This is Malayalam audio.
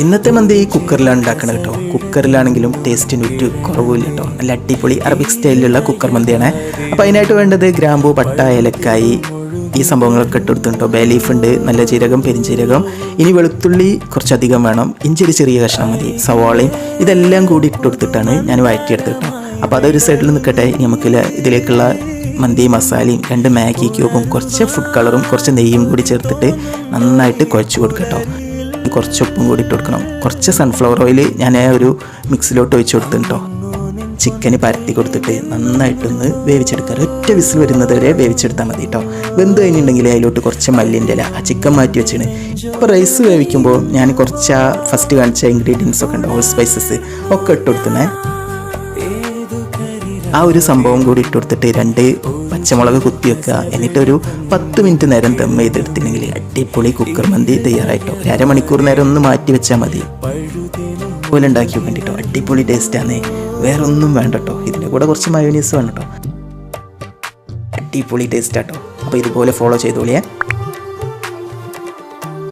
ഇന്നത്തെ മന്തി കുക്കറിലാണ് ഉണ്ടാക്കുന്നത് കേട്ടോ. കുക്കറിലാണെങ്കിലും ടേസ്റ്റിന് ഒരു കുറവില്ല കേട്ടോ. നല്ല അടിപൊളി അറബിക് സ്റ്റൈലിലുള്ള കുക്കർ മന്തിയാണ്. അപ്പോൾ അതിനായിട്ട് വേണ്ടത് ഗ്രാമ്പൂ, പട്ട, ഏലക്കായി, ഈ സംഭവങ്ങളൊക്കെ ഇട്ടെടുത്തിട്ടോ. ബേ ലീഫ് ഉണ്ട്, നല്ല ജീരകം, പെരിഞ്ജീരകം, ഇനി വെളുത്തുള്ളി കുറച്ചധികം വേണം, ഇഞ്ചി ഒരു ചെറിയ കഷ്ണം മതി, സവാളയും ഇതെല്ലാം കൂടി ഇട്ടെടുത്തിട്ടാണ് ഞാൻ വഴറ്റിയെടുത്തത് കേട്ടോ. അപ്പോൾ അതൊരു സൈഡിൽ നിൽക്കട്ടെ. നമുക്ക് ഇതിലേക്കുള്ള മന്തി മസാലയും 2 മാഗി ക്യൂബും കുറച്ച് ഫുഡ് കളറും കുറച്ച് നെയ്യും കൂടി ചേർത്തിട്ട് നന്നായിട്ട് കുഴച്ച് കൊടുക്കട്ടോ. കുറച്ച് ഉപ്പും കൂടി ഇട്ട് കൊടുക്കണം. കുറച്ച് സൺഫ്ലവർ ഓയിൽ ഞാൻ ഒരു മിക്സിലോട്ട് ഒഴിച്ച് കൊടുത്തിട്ടോ. ചിക്കന് പരത്തി കൊടുത്തിട്ട് നന്നായിട്ടൊന്ന് വേവിച്ചെടുക്കുക. ഒറ്റ വിസിൽ വരുന്നത് വരെ വേവിച്ചെടുത്താൽ മതി കേട്ടോ. വെന്ത് കഴിഞ്ഞിട്ടുണ്ടെങ്കിൽ അതിലോട്ട് കുറച്ച് മല്ലിൻ്റെ ഇല, ആ ചിക്കൻ മാറ്റി വെച്ചാണ്. ഇപ്പോൾ റൈസ് വേവിക്കുമ്പോൾ ഞാൻ കുറച്ച് ഫസ്റ്റ് കാണിച്ച ഇൻഗ്രീഡിയൻസ് ഒക്കെ ഉണ്ട്, ഹോൾ സ്പൈസസ് ഒക്കെ ഇട്ട് കൊടുത്തേ. ആ ഒരു സംഭവം കൂടി ഇട്ട് കൊടുത്തിട്ട് 2 പച്ചമുളക് കുത്തി വെക്കുക. എന്നിട്ടൊരു 10 മിനിറ്റ് നേരം ദം ചെയ്തെടുത്തിട്ടുണ്ടെങ്കിൽ അടിപൊളി കുക്കർ മന്തി തയ്യാറായിട്ടോ. ഒരു അരമണിക്കൂർ നേരം ഒന്ന് മാറ്റി വെച്ചാൽ മതി. പോലെ ഉണ്ടാക്കി വേണ്ടിട്ടോ. അടിപൊളി ടേസ്റ്റാണ്, വേറെ ഒന്നും വേണ്ട കേട്ടോ. ഇതിൻ്റെ കൂടെ കുറച്ച് മയോനീസ് വേണം കേട്ടോ. അടിപൊളി ടേസ്റ്റാട്ടോ. അപ്പോൾ ഇതുപോലെ ഫോളോ ചെയ്തോളിയേ.